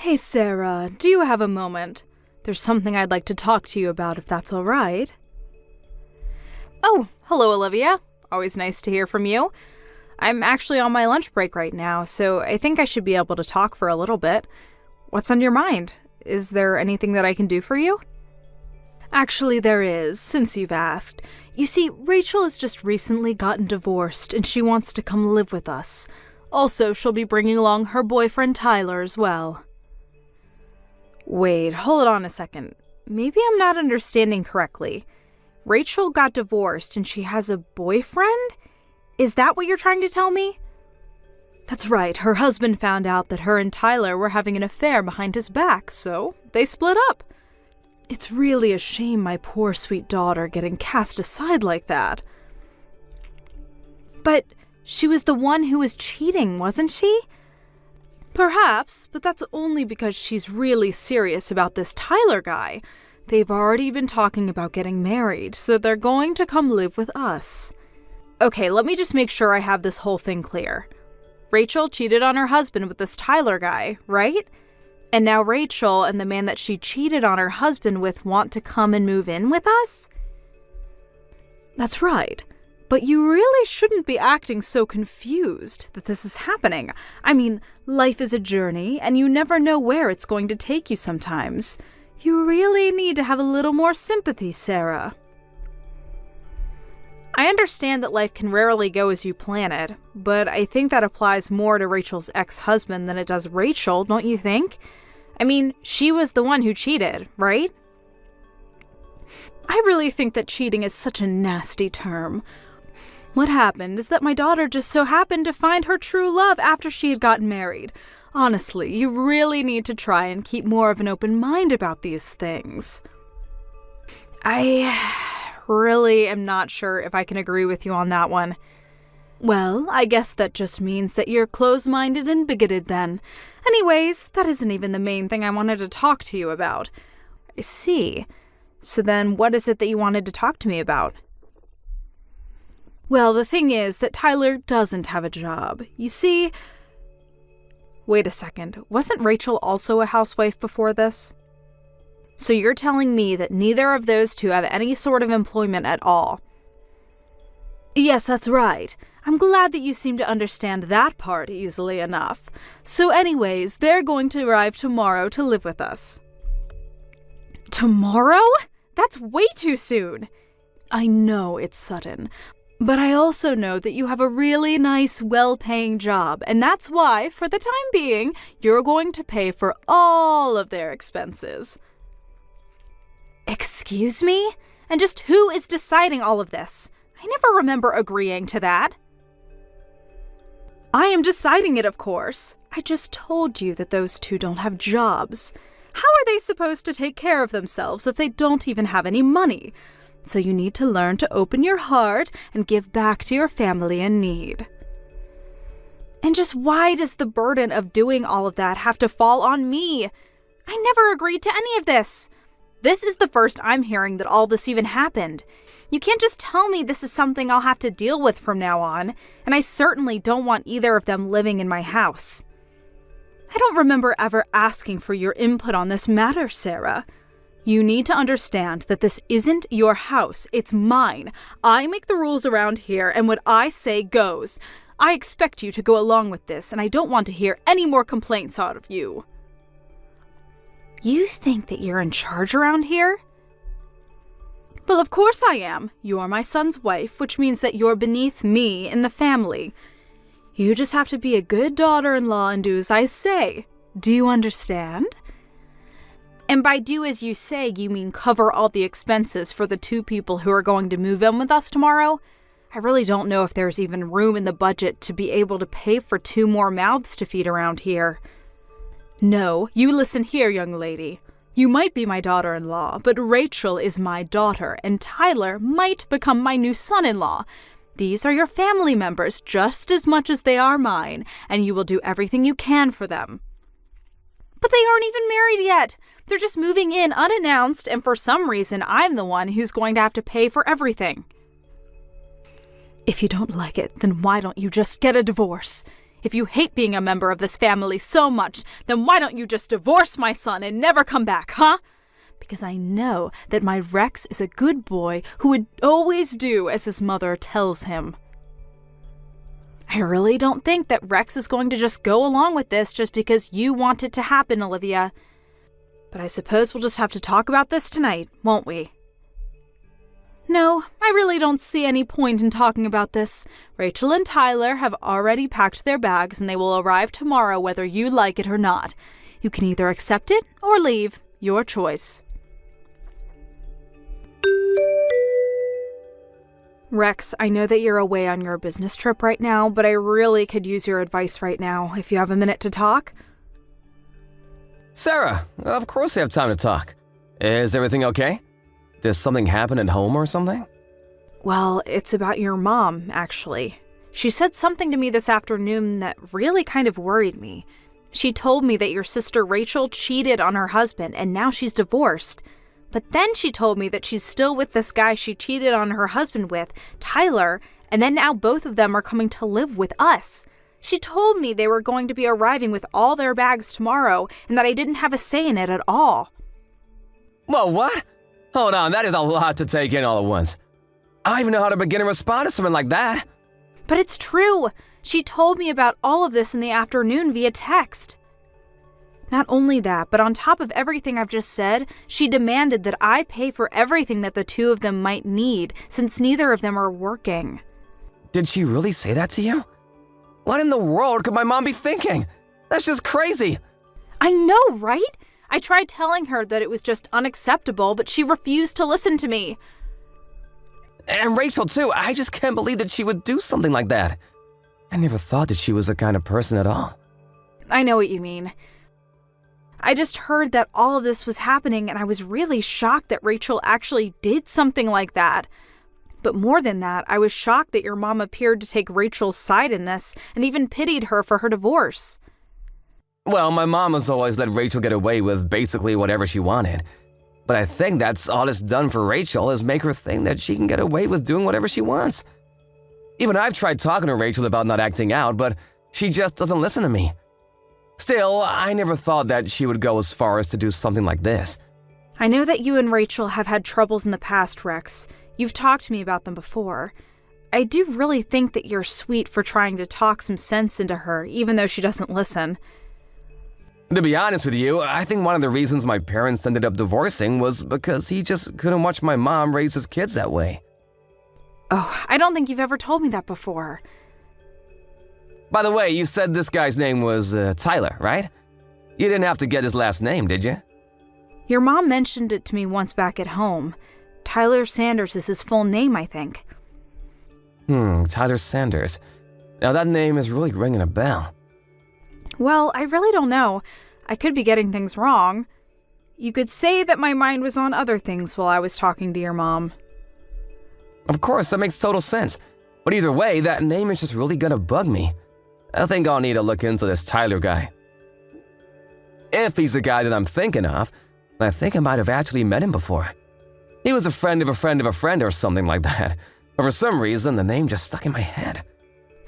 Hey Sarah, do you have a moment? There's something I'd like to talk to you about if that's all right. Oh, hello Olivia. Always nice to hear from you. I'm actually on my lunch break right now, so I think I should be able to talk for a little bit. What's on your mind? Is there anything that I can do for you? Actually, there is, since you've asked. You see, Rachel has just recently gotten divorced, and she wants to come live with us. Also, she'll be bringing along her boyfriend Tyler as well. Wait, hold on a second. Maybe I'm not understanding correctly. Rachel got divorced and she has a boyfriend? Is that what you're trying to tell me? That's right, her husband found out that her and Tyler were having an affair behind his back, so they split up. It's really a shame my poor sweet daughter getting cast aside like that. But she was the one who was cheating, wasn't she? Perhaps, but that's only because she's really serious about this Tyler guy. They've already been talking about getting married, so they're going to come live with us. Okay, let me just make sure I have this whole thing clear. Rachel cheated on her husband with this Tyler guy, right? And now Rachel and the man that she cheated on her husband with want to come and move in with us? That's right. But you really shouldn't be acting so confused that this is happening. I mean, life is a journey, and you never know where it's going to take you sometimes. You really need to have a little more sympathy, Sarah. I understand that life can rarely go as you plan it, but I think that applies more to Rachel's ex-husband than it does Rachel, don't you think? I mean, she was the one who cheated, right? I really think that cheating is such a nasty term. What happened is that my daughter just so happened to find her true love after she had gotten married. Honestly, you really need to try and keep more of an open mind about these things. I really am not sure if I can agree with you on that one. Well, I guess that just means that you're close-minded and bigoted then. Anyways, that isn't even the main thing I wanted to talk to you about. I see. So then what is it that you wanted to talk to me about? Well, the thing is that Tyler doesn't have a job. You see... Wait a second. Wasn't Rachel also a housewife before this? So you're telling me that neither of those two have any sort of employment at all? Yes, that's right. I'm glad that you seem to understand that part easily enough. So anyways, they're going to arrive tomorrow to live with us. Tomorrow? That's way too soon. I know it's sudden. But I also know that you have a really nice, well-paying job, and that's why, for the time being, you're going to pay for all of their expenses. Excuse me? And just who is deciding all of this? I never remember agreeing to that. I am deciding it, of course. I just told you that those two don't have jobs. How are they supposed to take care of themselves if they don't even have any money? So you need to learn to open your heart and give back to your family in need. And just why does the burden of doing all of that have to fall on me? I never agreed to any of this. This is the first I'm hearing that all this even happened. You can't just tell me this is something I'll have to deal with from now on, and I certainly don't want either of them living in my house. I don't remember ever asking for your input on this matter, Sarah. You need to understand that this isn't your house, it's mine. I make the rules around here, and what I say goes. I expect you to go along with this, and I don't want to hear any more complaints out of you. You think that you're in charge around here? Well, of course I am. You're my son's wife, which means that you're beneath me in the family. You just have to be a good daughter-in-law and do as I say. Do you understand? And by do as you say, you mean cover all the expenses for the two people who are going to move in with us tomorrow? I really don't know if there's even room in the budget to be able to pay for 2 more mouths to feed around here. No, you listen here, young lady. You might be my daughter-in-law, but Rachel is my daughter, and Tyler might become my new son-in-law. These are your family members just as much as they are mine, and you will do everything you can for them. But they aren't even married yet. They're just moving in unannounced, and for some reason, I'm the one who's going to have to pay for everything. If you don't like it, then why don't you just get a divorce? If you hate being a member of this family so much, then why don't you just divorce my son and never come back, huh? Because I know that my Rex is a good boy who would always do as his mother tells him. I really don't think that Rex is going to just go along with this just because you want it to happen, Olivia. But I suppose we'll just have to talk about this tonight, won't we? No, I really don't see any point in talking about this. Rachel and Tyler have already packed their bags and they will arrive tomorrow whether you like it or not. You can either accept it or leave. Your choice. Rex, I know that you're away on your business trip right now, but I really could use your advice right now, if you have a minute to talk. Sarah, of course I have time to talk. Is everything okay? Did something happen at home or something? Well, it's about your mom, actually. She said something to me this afternoon that really kind of worried me. She told me that your sister Rachel cheated on her husband and now she's divorced. But then she told me that she's still with this guy she cheated on her husband with, Tyler, and then now both of them are coming to live with us. She told me they were going to be arriving with all their bags tomorrow and that I didn't have a say in it at all. Whoa, what? Hold on, that is a lot to take in all at once. I don't even know how to begin to respond to something like that. But it's true. She told me about all of this in the afternoon via text. Not only that, but on top of everything I've just said, she demanded that I pay for everything that the two of them might need, since neither of them are working. Did she really say that to you? What in the world could my mom be thinking? That's just crazy. I know, right? I tried telling her that it was just unacceptable, but she refused to listen to me. And Rachel, too. I just can't believe that she would do something like that. I never thought that she was the kind of person at all. I know what you mean. I just heard that all of this was happening, and I was really shocked that Rachel actually did something like that. But more than that, I was shocked that your mom appeared to take Rachel's side in this, and even pitied her for her divorce. Well, my mom has always let Rachel get away with basically whatever she wanted. But I think that's all it's done for Rachel is make her think that she can get away with doing whatever she wants. Even I've tried talking to Rachel about not acting out, but she just doesn't listen to me. Still, I never thought that she would go as far as to do something like this. I know that you and Rachel have had troubles in the past, Rex. You've talked to me about them before. I do really think that you're sweet for trying to talk some sense into her, even though she doesn't listen. To be honest with you, I think one of the reasons my parents ended up divorcing was because he just couldn't watch my mom raise his kids that way. Oh, I don't think you've ever told me that before. By the way, you said this guy's name was Tyler, right? You didn't have to get his last name, did you? Your mom mentioned it to me once back at home. Tyler Sanders is his full name, I think. Tyler Sanders. Now that name is really ringing a bell. Well, I really don't know. I could be getting things wrong. You could say that my mind was on other things while I was talking to your mom. Of course, that makes total sense. But either way, that name is just really gonna bug me. I think I'll need to look into this Tyler guy. If he's the guy that I'm thinking of, I think I might have actually met him before. He was a friend of a friend of a friend or something like that. But for some reason, the name just stuck in my head.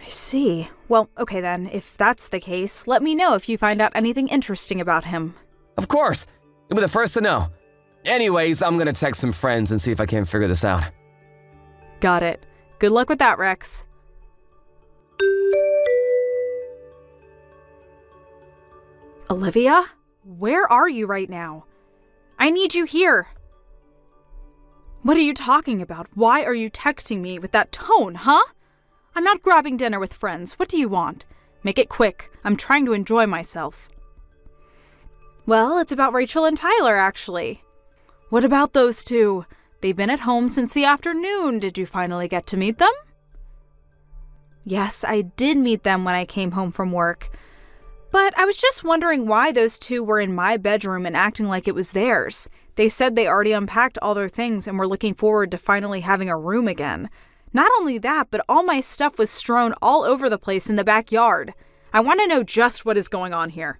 I see. Well, okay then, if that's the case, let me know if you find out anything interesting about him. Of course! You'll be the first to know. Anyways, I'm gonna text some friends and see if I can figure this out. Got it. Good luck with that, Rex. Olivia? Where are you right now? I need you here. What are you talking about? Why are you texting me with that tone, huh? I'm not grabbing dinner with friends. What do you want? Make it quick. I'm trying to enjoy myself. Well, it's about Rachel and Tyler, actually. What about those two? They've been at home since the afternoon. Did you finally get to meet them? Yes, I did meet them when I came home from work. But I was just wondering why those two were in my bedroom and acting like it was theirs. They said they already unpacked all their things and were looking forward to finally having a room again. Not only that, but all my stuff was strewn all over the place in the backyard. I want to know just what is going on here.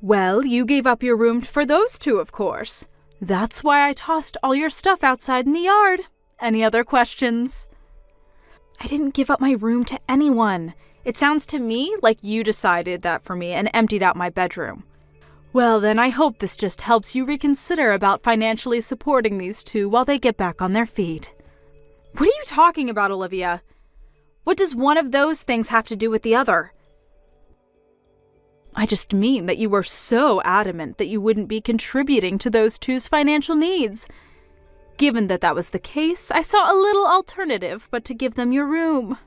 Well, you gave up your room for those two, of course. That's why I tossed all your stuff outside in the yard. Any other questions? I didn't give up my room to anyone. It sounds to me like you decided that for me and emptied out my bedroom. Well, then I hope this just helps you reconsider about financially supporting these two while they get back on their feet. What are you talking about, Olivia? What does one of those things have to do with the other? I just mean that you were so adamant that you wouldn't be contributing to those two's financial needs. Given that that was the case, I saw a little alternative but to give them your room.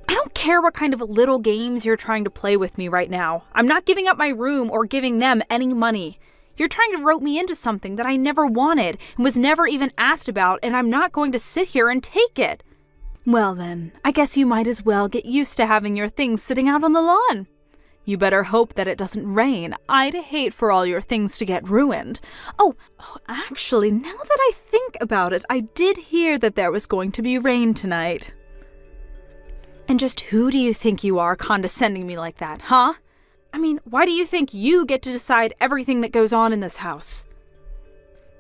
I don't care what kind of little games you're trying to play with me right now. I'm not giving up my room or giving them any money. You're trying to rope me into something that I never wanted and was never even asked about, and I'm not going to sit here and take it. Well then, I guess you might as well get used to having your things sitting out on the lawn. You better hope that it doesn't rain. I'd hate for all your things to get ruined. Oh, actually, now that I think about it, I did hear that there was going to be rain tonight. And just who do you think you are condescending me like that, huh? I mean, why do you think you get to decide everything that goes on in this house?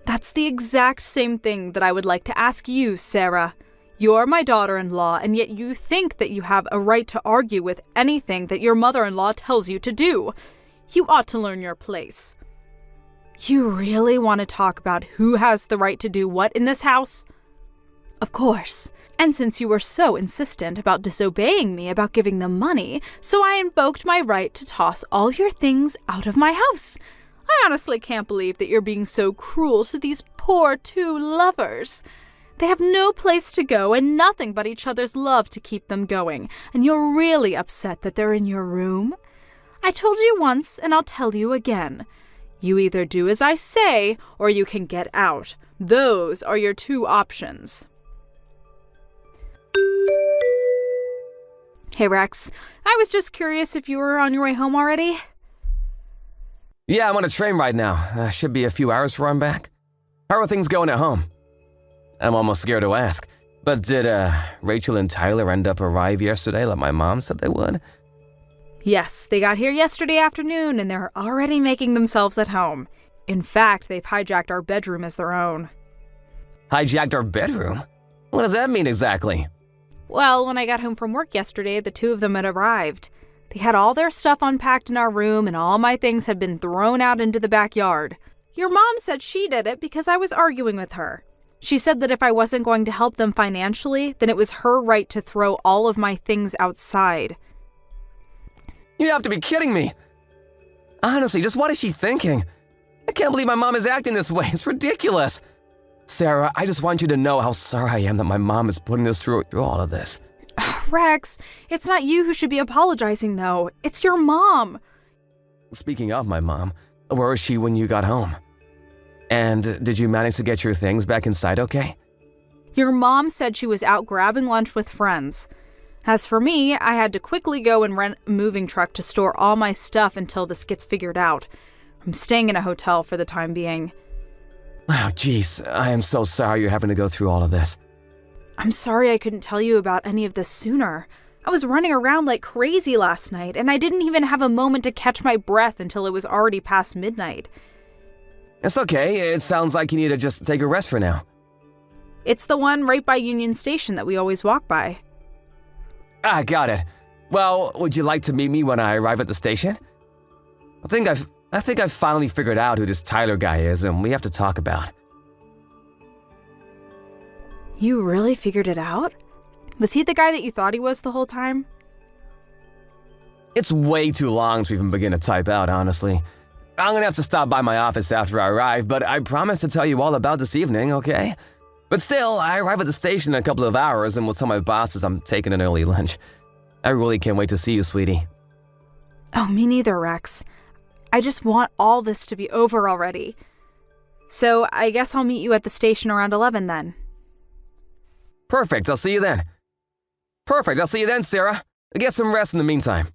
That's the exact same thing that I would like to ask you, Sarah. You're my daughter-in-law, and yet you think that you have a right to argue with anything that your mother-in-law tells you to do. You ought to learn your place. You really want to talk about who has the right to do what in this house? Of course. And since you were so insistent about disobeying me about giving them money, so I invoked my right to toss all your things out of my house. I honestly can't believe that you're being so cruel to these poor two lovers. They have no place to go and nothing but each other's love to keep them going, and you're really upset that they're in your room? I told you once, and I'll tell you again. You either do as I say, or you can get out. Those are your two options. Hey, Rex. I was just curious if you were on your way home already? Yeah, I'm on a train right now. Should be a few hours before I'm back. How are things going at home? I'm almost scared to ask. But did Rachel and Tyler end up arrive yesterday like my mom said they would? Yes, they got here yesterday afternoon and they're already making themselves at home. In fact, they've hijacked our bedroom as their own. Hijacked our bedroom? What does that mean exactly? Well, when I got home from work yesterday, the two of them had arrived. They had all their stuff unpacked in our room and all my things had been thrown out into the backyard. Your mom said she did it because I was arguing with her. She said that if I wasn't going to help them financially, then it was her right to throw all of my things outside. You have to be kidding me. Honestly, just what is she thinking? I can't believe my mom is acting this way. It's ridiculous. Sarah, I just want you to know how sorry I am that my mom is putting us through all of this. Rex, it's not you who should be apologizing, though. It's your mom. Speaking of my mom, where was she when you got home? And did you manage to get your things back inside okay? Your mom said she was out grabbing lunch with friends. As for me, I had to quickly go and rent a moving truck to store all my stuff until this gets figured out. I'm staying in a hotel for the time being. Oh, jeez, I am so sorry you're having to go through all of this. I'm sorry I couldn't tell you about any of this sooner. I was running around like crazy last night, and I didn't even have a moment to catch my breath until it was already past midnight. It's okay, it sounds like you need to just take a rest for now. It's the one right by Union Station that we always walk by. Ah, got it. Well, would you like to meet me when I arrive at the station? I think I've finally figured out who this Tyler guy is, and we have to talk about. You really figured it out? Was he the guy that you thought he was the whole time? It's way too long to even begin to type out, honestly. I'm gonna have to stop by my office after I arrive, but I promise to tell you all about this evening, okay? But still, I arrive at the station in a couple of hours and will tell my bosses I'm taking an early lunch. I really can't wait to see you, sweetie. Oh, me neither, Rex. I just want all this to be over already. So I guess I'll meet you at the station around 11 then. Perfect, I'll see you then. Perfect, I'll see you then, Sarah. Get some rest in the meantime.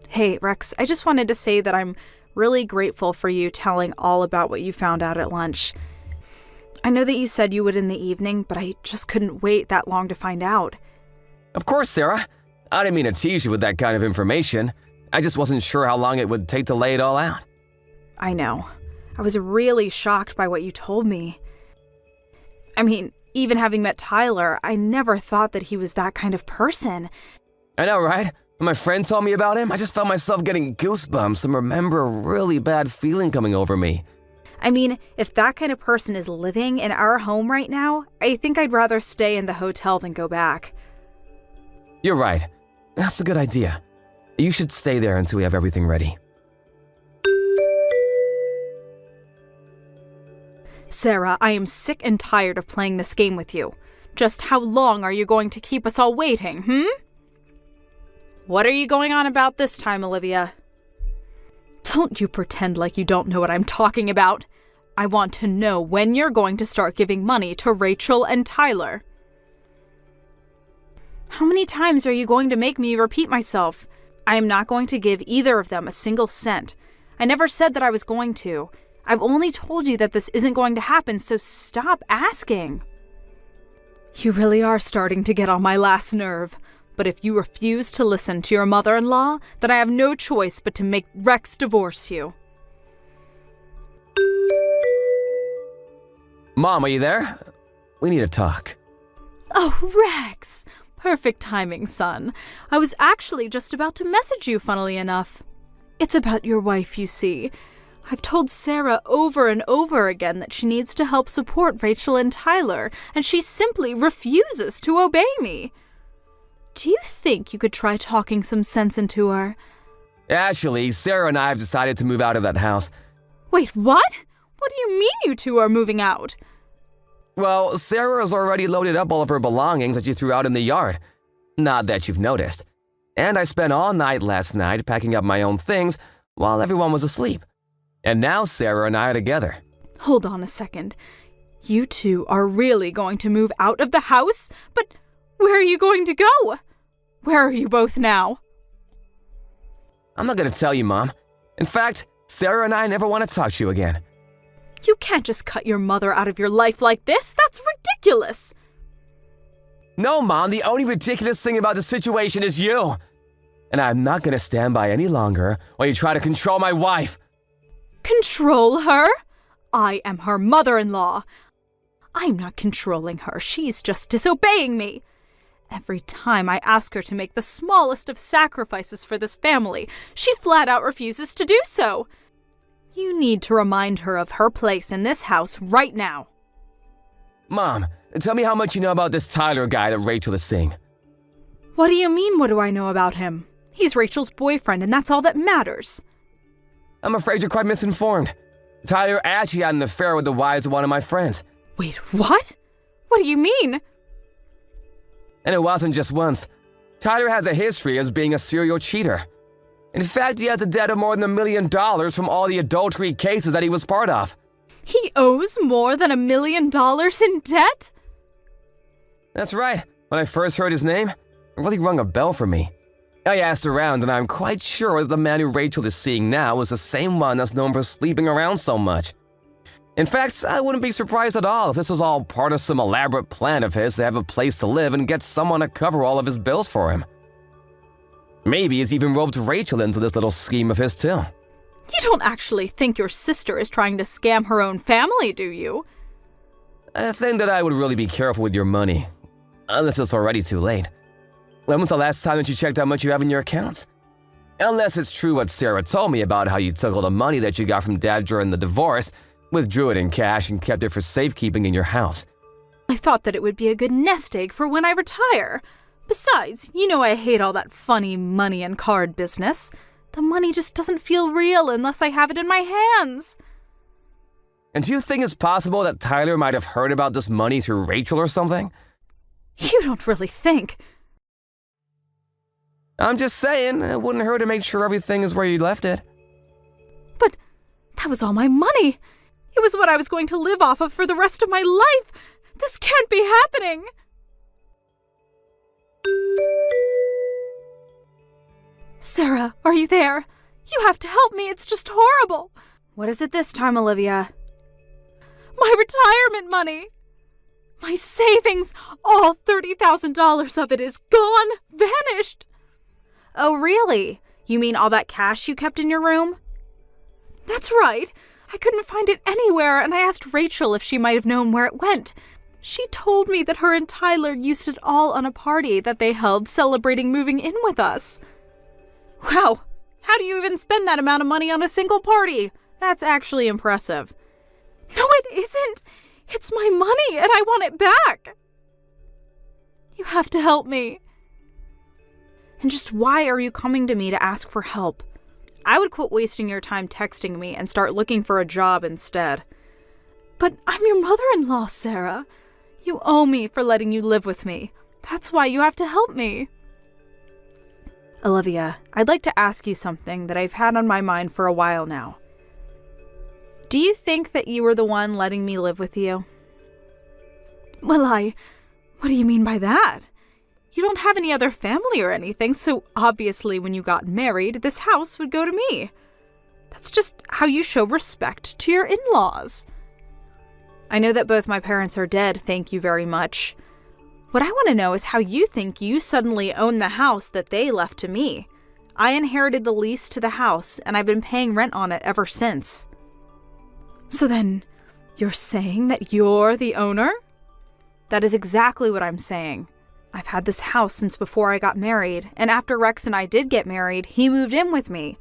Hey, Rex, I just wanted to say that I'm really grateful for you telling all about what you found out at lunch. I know that you said you would in the evening, but I just couldn't wait that long to find out. Of course, Sarah. I didn't mean to tease you with that kind of information. I just wasn't sure how long it would take to lay it all out. I know. I was really shocked by what you told me. I mean, even having met Tyler, I never thought that he was that kind of person. I know, right? When my friend told me about him, I just felt myself getting goosebumps and remember a really bad feeling coming over me. I mean, if that kind of person is living in our home right now, I think I'd rather stay in the hotel than go back. You're right. That's a good idea. You should stay there until we have everything ready. Sarah, I am sick and tired of playing this game with you. Just how long are you going to keep us all waiting, What are you going on about this time, Olivia? Don't you pretend like you don't know what I'm talking about. I want to know when you're going to start giving money to Rachel and Tyler. How many times are you going to make me repeat myself? I am not going to give either of them a single cent. I never said that I was going to. I've only told you that this isn't going to happen, so stop asking. You really are starting to get on my last nerve. But if you refuse to listen to your mother-in-law, then I have no choice but to make Rex divorce you. Mom, are you there? We need to talk. Oh, Rex! Perfect timing, son. I was actually just about to message you, funnily enough. It's about your wife, you see. I've told Sarah over and over again that she needs to help support Rachel and Tyler, and she simply refuses to obey me. Do you think you could try talking some sense into her? Actually, Sarah and I have decided to move out of that house. Wait, what? What do you mean you two are moving out? Well, Sarah has already loaded up all of her belongings that you threw out in the yard. Not that you've noticed. And I spent all night last night packing up my own things while everyone was asleep. And now Sarah and I are together. Hold on a second. You two are really going to move out of the house? But where are you going to go? Where are you both now? I'm not going to tell you, Mom. In fact, Sarah and I never want to talk to you again. You can't just cut your mother out of your life like this. That's ridiculous. No, Mom, the only ridiculous thing about the situation is you. And I'm not going to stand by any longer while you try to control my wife. Control her? I am her mother-in-law. I'm not controlling her. She's just disobeying me. Every time I ask her to make the smallest of sacrifices for this family, she flat out refuses to do so. You need to remind her of her place in this house right now. Mom, tell me how much you know about this Tyler guy that Rachel is seeing. What do you mean, what do I know about him? He's Rachel's boyfriend, and that's all that matters. I'm afraid you're quite misinformed. Tyler actually had an affair with the wives of one of my friends. Wait, what? What do you mean? And it wasn't just once. Tyler has a history as being a serial cheater. In fact, he has a debt of more than $1 million from all the adultery cases that he was part of. He owes more than $1 million in debt? That's right. When I first heard his name, it really rung a bell for me. I asked around, and I'm quite sure that the man who Rachel is seeing now is the same one that's known for sleeping around so much. In fact, I wouldn't be surprised at all if this was all part of some elaborate plan of his to have a place to live and get someone to cover all of his bills for him. Maybe he's even roped Rachel into this little scheme of his too. You don't actually think your sister is trying to scam her own family, do you? I think that I would really be careful with your money, unless it's already too late. When was the last time that you checked how much you have in your accounts? Unless it's true what Sarah told me about how you took all the money that you got from Dad during the divorce, withdrew it in cash, and kept it for safekeeping in your house. I thought that it would be a good nest egg for when I retire. Besides, you know I hate all that funny money and card business. The money just doesn't feel real unless I have it in my hands. And do you think it's possible that Tyler might have heard about this money through Rachel or something? You don't really think. I'm just saying, it wouldn't hurt to make sure everything is where you left it. But that was all my money. It was what I was going to live off of for the rest of my life. This can't be happening. Sarah, are you there? You have to help me. It's just horrible. What is it this time, Olivia? My retirement money. My savings, all $30,000 of it is gone, vanished. Oh, really? You mean all that cash you kept in your room? That's right. I couldn't find it anywhere, and I asked Rachel if she might have known where it went. She told me that her and Tyler used it all on a party that they held celebrating moving in with us. Wow, how do you even spend that amount of money on a single party? That's actually impressive. No, it isn't. It's my money, and I want it back. You have to help me. And just why are you coming to me to ask for help? I would quit wasting your time texting me and start looking for a job instead. But I'm your mother-in-law, Sarah. You owe me for letting you live with me. That's why you have to help me. Olivia, I'd like to ask you something that I've had on my mind for a while now. Do you think that you were the one letting me live with you? Well, what do you mean by that? You don't have any other family or anything, so obviously when you got married, this house would go to me. That's just how you show respect to your in-laws. I know that both my parents are dead, thank you very much. What I want to know is how you think you suddenly own the house that they left to me. I inherited the lease to the house, and I've been paying rent on it ever since. So then, you're saying that you're the owner? That is exactly what I'm saying. I've had this house since before I got married, and after Rex and I did get married, he moved in with me.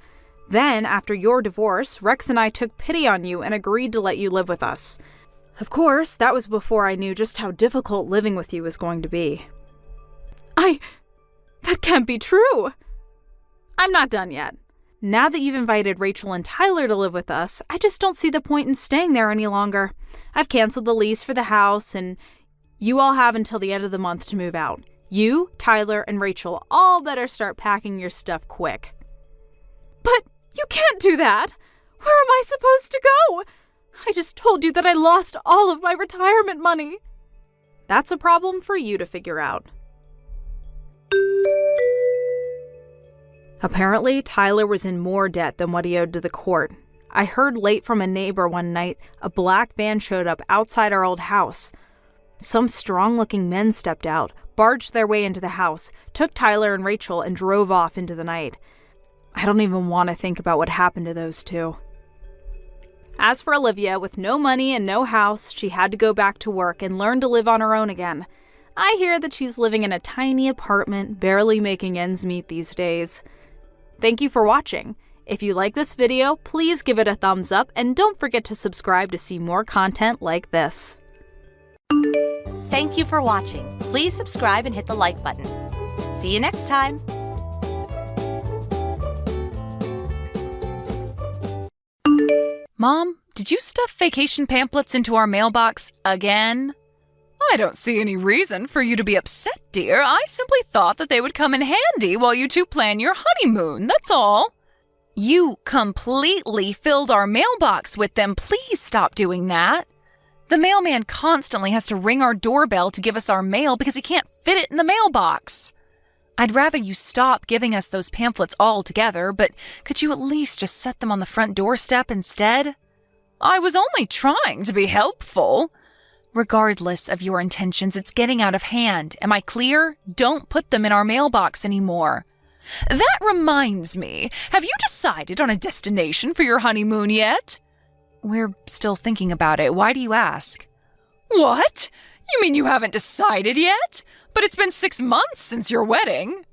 Then, after your divorce, Rex and I took pity on you and agreed to let you live with us. Of course, that was before I knew just how difficult living with you was going to be. That can't be true. I'm not done yet. Now that you've invited Rachel and Tyler to live with us, I just don't see the point in staying there any longer. I've canceled the lease for the house, and you all have until the end of the month to move out. You, Tyler, and Rachel all better start packing your stuff quick. But you can't do that. Where am I supposed to go? I just told you that I lost all of my retirement money. That's a problem for you to figure out. Apparently, Tyler was in more debt than what he owed to the court. I heard late from a neighbor one night a black van showed up outside our old house. Some strong-looking men stepped out, barged their way into the house, took Tyler and Rachel, and drove off into the night. I don't even want to think about what happened to those two. As for Olivia, with no money and no house, she had to go back to work and learn to live on her own again. I hear that she's living in a tiny apartment, barely making ends meet these days. Thank you for watching. If you like this video, please give it a thumbs up and don't forget to subscribe to see more content like this. Thank you for watching. Please subscribe and hit the like button. See you next time. Mom, did you stuff vacation pamphlets into our mailbox again? I don't see any reason for you to be upset, dear. I simply thought that they would come in handy while you two plan your honeymoon, that's all. You completely filled our mailbox with them. Please stop doing that. The mailman constantly has to ring our doorbell to give us our mail because he can't fit it in the mailbox. I'd rather you stop giving us those pamphlets altogether, but could you at least just set them on the front doorstep instead? I was only trying to be helpful. Regardless of your intentions, it's getting out of hand. Am I clear? Don't put them in our mailbox anymore. That reminds me, have you decided on a destination for your honeymoon yet? We're still thinking about it. Why do you ask? What? You mean you haven't decided yet? But it's been 6 months since your wedding.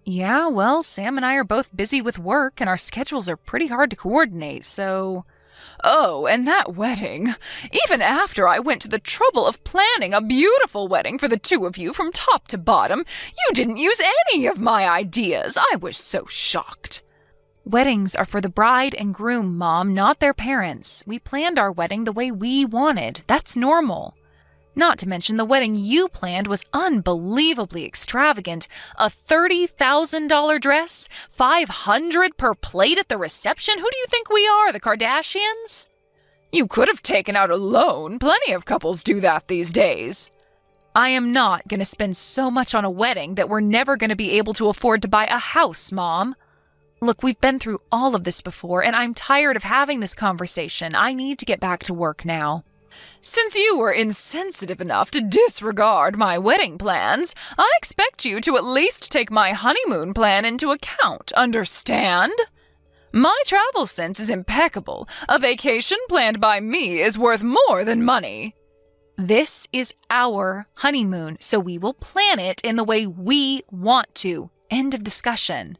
Yeah, well, Sam and I are both busy with work, and our schedules are pretty hard to coordinate, so... Oh, and that wedding. Even after I went to the trouble of planning a beautiful wedding for the two of you from top to bottom, you didn't use any of my ideas. I was so shocked. Weddings are for the bride and groom, Mom, not their parents. We planned our wedding the way we wanted. That's normal. Not to mention the wedding you planned was unbelievably extravagant. A $30,000 dress? $500 per plate at the reception? Who do you think we are, the Kardashians? You could have taken out a loan. Plenty of couples do that these days. I am not going to spend so much on a wedding that we're never going to be able to afford to buy a house, Mom. Look, we've been through all of this before, and I'm tired of having this conversation. I need to get back to work now. Since you were insensitive enough to disregard my wedding plans, I expect you to at least take my honeymoon plan into account, understand? My travel sense is impeccable. A vacation planned by me is worth more than money. This is our honeymoon, so we will plan it in the way we want to. End of discussion.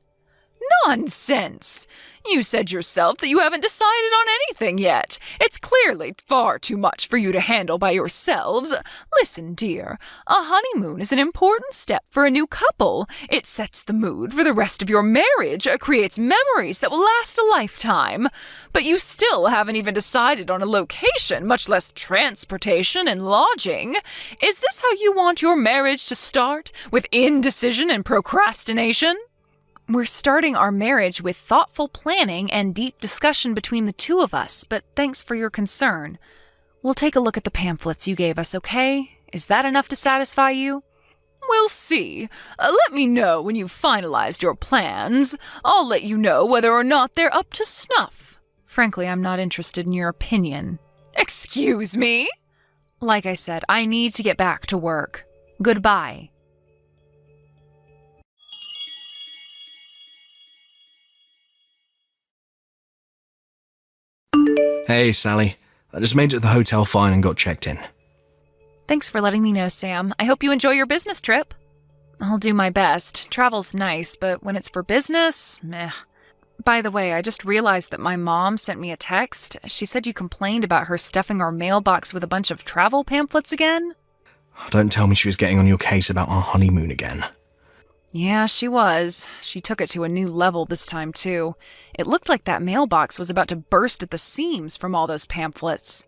Nonsense! You said yourself that you haven't decided on anything yet. It's clearly far too much for you to handle by yourselves. Listen, dear, a honeymoon is an important step for a new couple. It sets the mood for the rest of your marriage, creates memories that will last a lifetime. But you still haven't even decided on a location, much less transportation and lodging. Is this how you want your marriage to start, with indecision and procrastination? We're starting our marriage with thoughtful planning and deep discussion between the two of us, but thanks for your concern. We'll take a look at the pamphlets you gave us, okay? Is that enough to satisfy you? We'll see. Let me know when you've finalized your plans. I'll let you know whether or not they're up to snuff. Frankly, I'm not interested in your opinion. Excuse me? Like I said, I need to get back to work. Goodbye. Hey, Sally. I just made it to the hotel fine and got checked in. Thanks for letting me know, Sam. I hope you enjoy your business trip. I'll do my best. Travel's nice, but when it's for business, meh. By the way, I just realized that my mom sent me a text. She said you complained about her stuffing our mailbox with a bunch of travel pamphlets again. Don't tell me she was getting on your case about our honeymoon again. Yeah, she was. She took it to a new level this time, too. It looked like that mailbox was about to burst at the seams from all those pamphlets.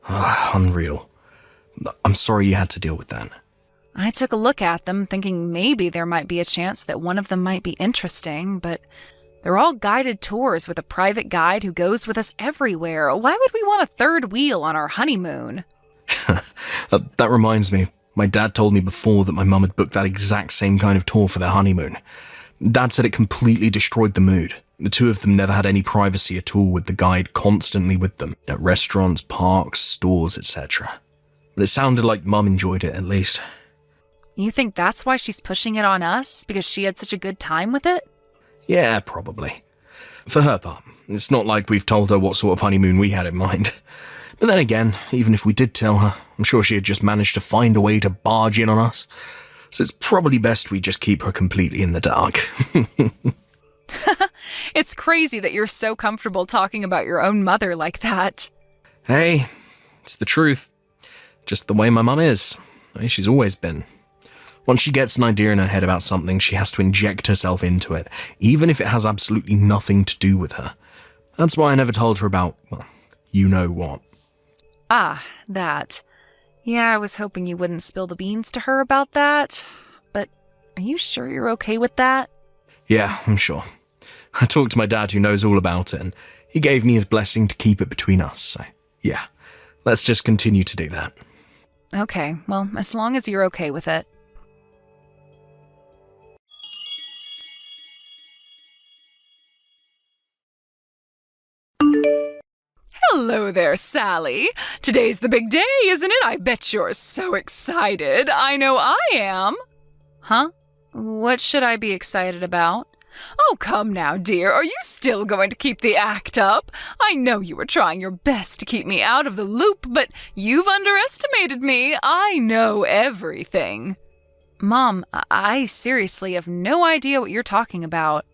Unreal. I'm sorry you had to deal with that. I took a look at them, thinking maybe there might be a chance that one of them might be interesting, but they're all guided tours with a private guide who goes with us everywhere. Why would we want a third wheel on our honeymoon? That reminds me. My dad told me before that my mum had booked that exact same kind of tour for their honeymoon. Dad said it completely destroyed the mood. The two of them never had any privacy at all, with the guide constantly with them, at restaurants, parks, stores, etc. But it sounded like Mum enjoyed it, at least. You think that's why she's pushing it on us? Because she had such a good time with it? Yeah, probably. For her part, it's not like we've told her what sort of honeymoon we had in mind. But then again, even if we did tell her, I'm sure she had just managed to find a way to barge in on us. So it's probably best we just keep her completely in the dark. It's crazy that you're so comfortable talking about your own mother like that. Hey, it's the truth. Just the way my mum is. She's always been. Once she gets an idea in her head about something, she has to inject herself into it, even if it has absolutely nothing to do with her. That's why I never told her about, well, you know what. Ah, that. Yeah, I was hoping you wouldn't spill the beans to her about that. But are you sure you're okay with that? Yeah, I'm sure. I talked to my dad, who knows all about it, and he gave me his blessing to keep it between us, so yeah. Let's just continue to do that. Okay, well, as long as you're okay with it. Hello there, Sally. Today's the big day, isn't it? I bet you're so excited. I know I am. Huh? What should I be excited about? Oh, come now, dear. Are you still going to keep the act up? I know you were trying your best to keep me out of the loop, but you've underestimated me. I know everything. Mom, I seriously have no idea what you're talking about.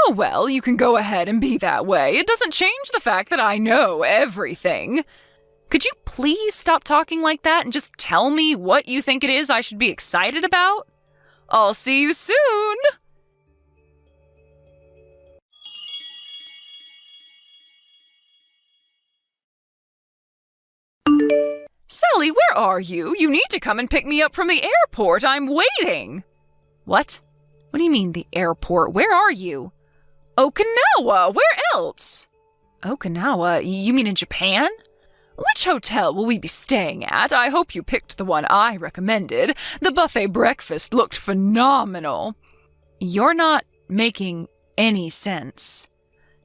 Oh, well, you can go ahead and be that way. It doesn't change the fact that I know everything. Could you please stop talking like that and just tell me what you think it is I should be excited about? I'll see you soon. Sally, where are you? You need to come and pick me up from the airport. I'm waiting. What? What do you mean, the airport? Where are you? Okinawa! Where else? Okinawa? You mean in Japan? Which hotel will we be staying at? I hope you picked the one I recommended. The buffet breakfast looked phenomenal. You're not making any sense.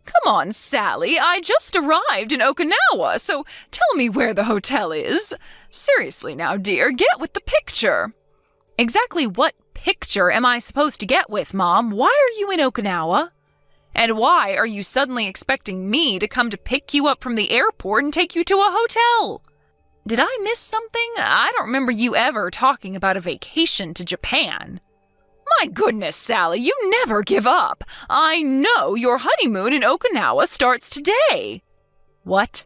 Come on, Sally. I just arrived in Okinawa, so tell me where the hotel is. Seriously now, dear, get with the picture. Exactly what picture am I supposed to get with, Mom? Why are you in Okinawa? And why are you suddenly expecting me to come to pick you up from the airport and take you to a hotel? Did I miss something? I don't remember you ever talking about a vacation to Japan. My goodness, Sally, you never give up. I know your honeymoon in Okinawa starts today. What?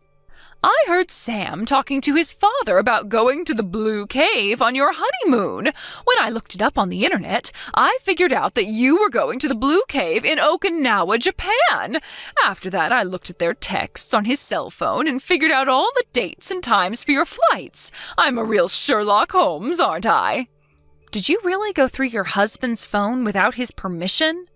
I heard Sam talking to his father about going to the Blue Cave on your honeymoon. When I looked it up on the internet, I figured out that you were going to the Blue Cave in Okinawa, Japan. After that, I looked at their texts on his cell phone and figured out all the dates and times for your flights. I'm a real Sherlock Holmes, aren't I? Did you really go through your husband's phone without his permission?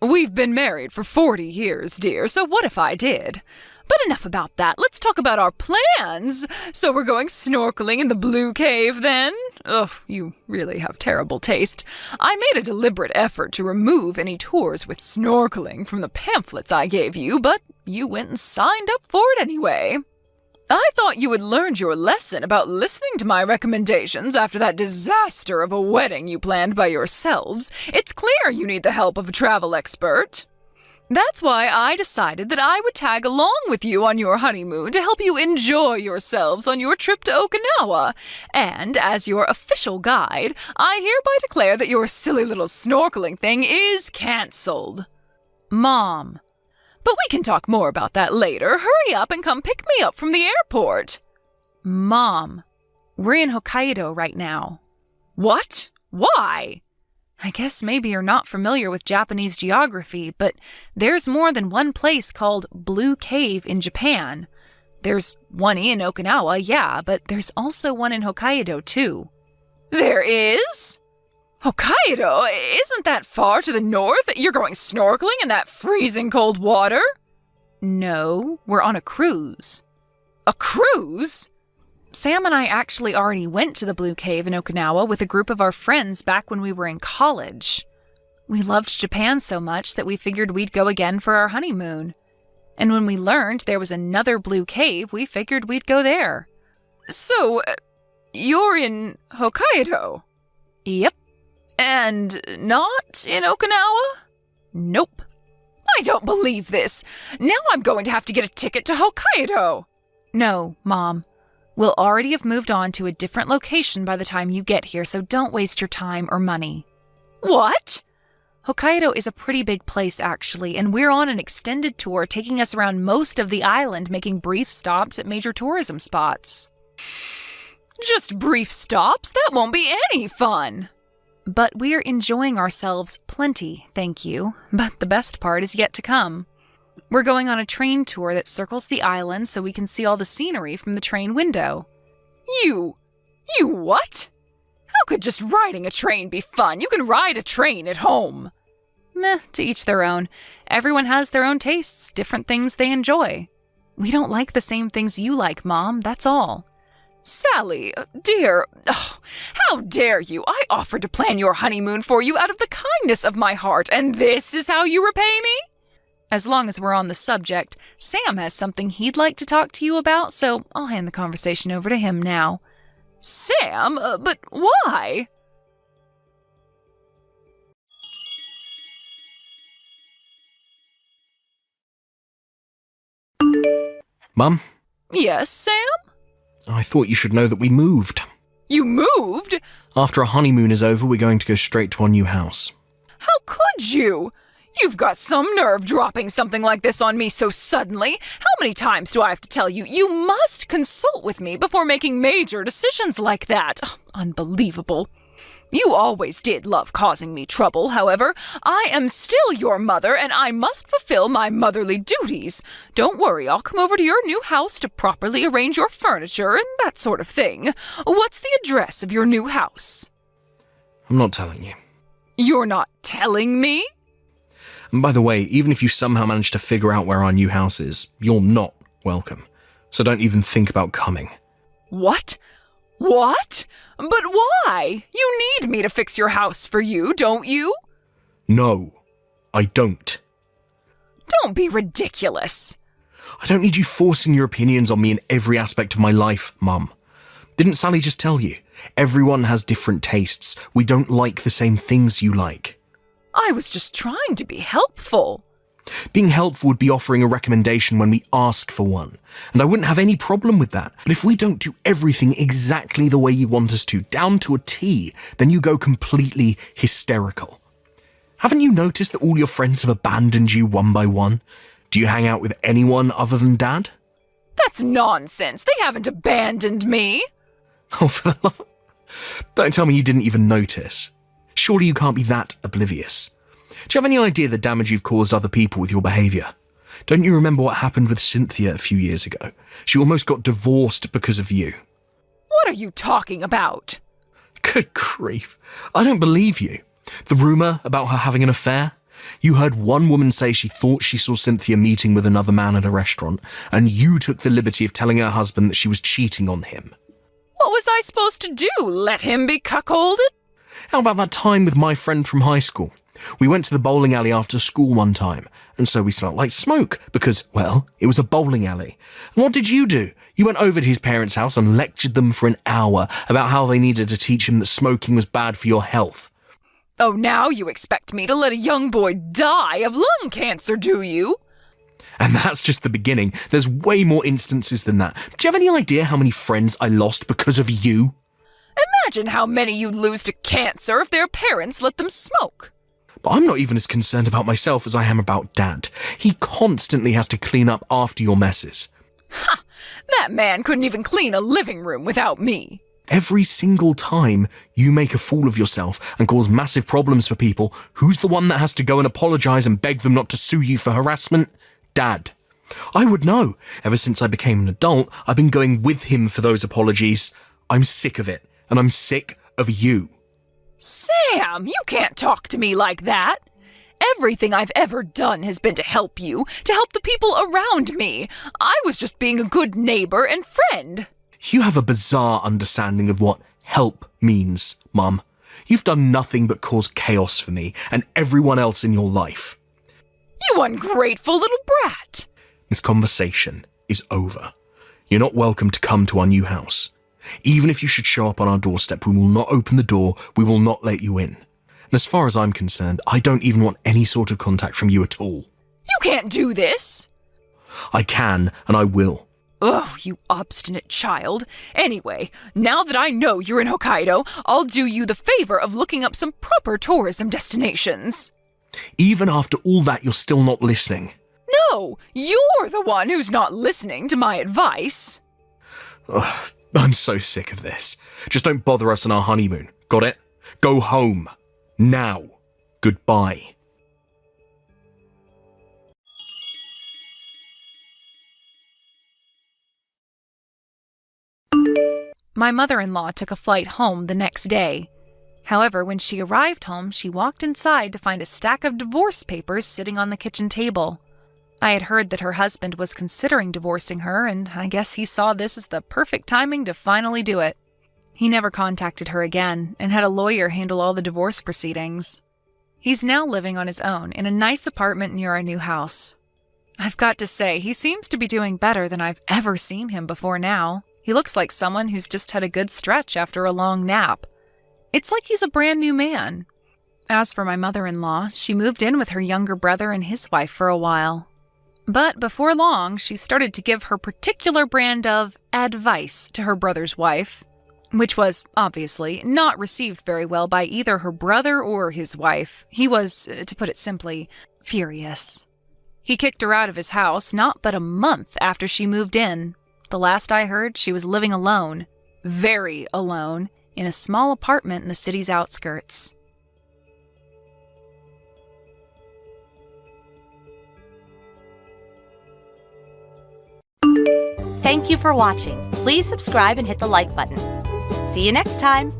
We've been married for 40 years, dear, so what if I did? But enough about that. Let's talk about our plans. So we're going snorkeling in the Blue Cave then? Ugh, you really have terrible taste. I made a deliberate effort to remove any tours with snorkeling from the pamphlets I gave you, but you went and signed up for it anyway. I thought you had learned your lesson about listening to my recommendations after that disaster of a wedding you planned by yourselves. It's clear you need the help of a travel expert. That's why I decided that I would tag along with you on your honeymoon to help you enjoy yourselves on your trip to Okinawa. And as your official guide, I hereby declare that your silly little snorkeling thing is cancelled. Mom. But we can talk more about that later. Hurry up and come pick me up from the airport. Mom, we're in Hokkaido right now. What? Why? I guess maybe you're not familiar with Japanese geography, but there's more than one place called Blue Cave in Japan. There's one in Okinawa, yeah, but there's also one in Hokkaido, too. There is? Hokkaido? Isn't that far to the north? You're going snorkeling in that freezing cold water? No, we're on a cruise. A cruise? Sam and I actually already went to the Blue Cave in Okinawa with a group of our friends back when we were in college. We loved Japan so much that we figured we'd go again for our honeymoon. And when we learned there was another Blue Cave, we figured we'd go there. So, you're in Hokkaido? Yep. And not in Okinawa? Nope. I don't believe this. Now I'm going to have to get a ticket to Hokkaido. No, Mom. We'll already have moved on to a different location by the time you get here, so don't waste your time or money. What? Hokkaido is a pretty big place, actually, and we're on an extended tour taking us around most of the island, making brief stops at major tourism spots. Just brief stops? That won't be any fun. But we're enjoying ourselves plenty, thank you. But the best part is yet to come. We're going on a train tour that circles the island so we can see all the scenery from the train window. You what? How could just riding a train be fun? You can ride a train at home. Meh, to each their own. Everyone has their own tastes, different things they enjoy. We don't like the same things you like, Mom, that's all. Sally, dear, how dare you? I offered to plan your honeymoon for you out of the kindness of my heart, and this is how you repay me? As long as we're on the subject, Sam has something he'd like to talk to you about, so I'll hand the conversation over to him now. Sam? But why? Mum? Yes, Sam? I thought you should know that we moved. You moved? After our honeymoon is over, we're going to go straight to our new house. How could you? You've got some nerve dropping something like this on me so suddenly. How many times do I have to tell you? You must consult with me before making major decisions like that. Unbelievable. You always did love causing me trouble, however. I am still your mother, and I must fulfill my motherly duties. Don't worry, I'll come over to your new house to properly arrange your furniture and that sort of thing. What's the address of your new house? I'm not telling you. You're not telling me? And by the way, even if you somehow manage to figure out where our new house is, you're not welcome. So don't even think about coming. What? What? But why? You need me to fix your house for you, don't you? No, I don't. Don't be ridiculous. I don't need you forcing your opinions on me in every aspect of my life, Mum. Didn't Sally just tell you? Everyone has different tastes. We don't like the same things you like. I was just trying to be helpful. Being helpful would be offering a recommendation when we ask for one, and I wouldn't have any problem with that. But if we don't do everything exactly the way you want us to, down to a T, then you go completely hysterical. Haven't you noticed that all your friends have abandoned you one by one? Do you hang out with anyone other than Dad? That's nonsense. They haven't abandoned me. Oh, for the love of... Don't tell me you didn't even notice. Surely you can't be that oblivious. Do you have any idea the damage you've caused other people with your behaviour? Don't you remember what happened with Cynthia a few years ago? She almost got divorced because of you. What are you talking about? Good grief. I don't believe you. The rumour about her having an affair? You heard one woman say she thought she saw Cynthia meeting with another man at a restaurant, and you took the liberty of telling her husband that she was cheating on him. What was I supposed to do? Let him be cuckolded? How about that time with my friend from high school? We went to the bowling alley after school one time, and so we smelled like smoke because, well, it was a bowling alley. And what did you do? You went over to his parents' house and lectured them for an hour about how they needed to teach him that smoking was bad for your health. Oh, now you expect me to let a young boy die of lung cancer, do you? And that's just the beginning. There's way more instances than that. Do you have any idea how many friends I lost because of you? Imagine how many you'd lose to cancer if their parents let them smoke. But I'm not even as concerned about myself as I am about Dad. He constantly has to clean up after your messes. Ha! That man couldn't even clean a living room without me. Every single time you make a fool of yourself and cause massive problems for people, who's the one that has to go and apologise and beg them not to sue you for harassment? Dad. I would know. Ever since I became an adult, I've been going with him for those apologies. I'm sick of it, and I'm sick of you. Sam, you can't talk to me like that. Everything I've ever done has been to help you, to help the people around me. I was just being a good neighbour and friend. You have a bizarre understanding of what help means, Mum. You've done nothing but cause chaos for me and everyone else in your life. You ungrateful little brat. This conversation is over. You're not welcome to come to our new house. Even if you should show up on our doorstep, we will not open the door, we will not let you in. And as far as I'm concerned, I don't even want any sort of contact from you at all. You can't do this. I can, and I will. Oh, you obstinate child. Anyway, now that I know you're in Hokkaido, I'll do you the favor of looking up some proper tourism destinations. Even after all that, you're still not listening. No, you're the one who's not listening to my advice. Ugh, I'm so sick of this. Just don't bother us on our honeymoon. Got it? Go home. Now. Goodbye. My mother-in-law took a flight home the next day. However, when she arrived home, she walked inside to find a stack of divorce papers sitting on the kitchen table. I had heard that her husband was considering divorcing her, and I guess he saw this as the perfect timing to finally do it. He never contacted her again and had a lawyer handle all the divorce proceedings. He's now living on his own in a nice apartment near our new house. I've got to say, he seems to be doing better than I've ever seen him before now. He looks like someone who's just had a good stretch after a long nap. It's like he's a brand new man. As for my mother-in-law, she moved in with her younger brother and his wife for a while. But before long, she started to give her particular brand of advice to her brother's wife, which was, obviously, not received very well by either her brother or his wife. He was, to put it simply, furious. He kicked her out of his house not but a month after she moved in. The last I heard, she was living alone, very alone, in a small apartment in the city's outskirts. Thank you for watching. Please subscribe and hit the like button. See you next time.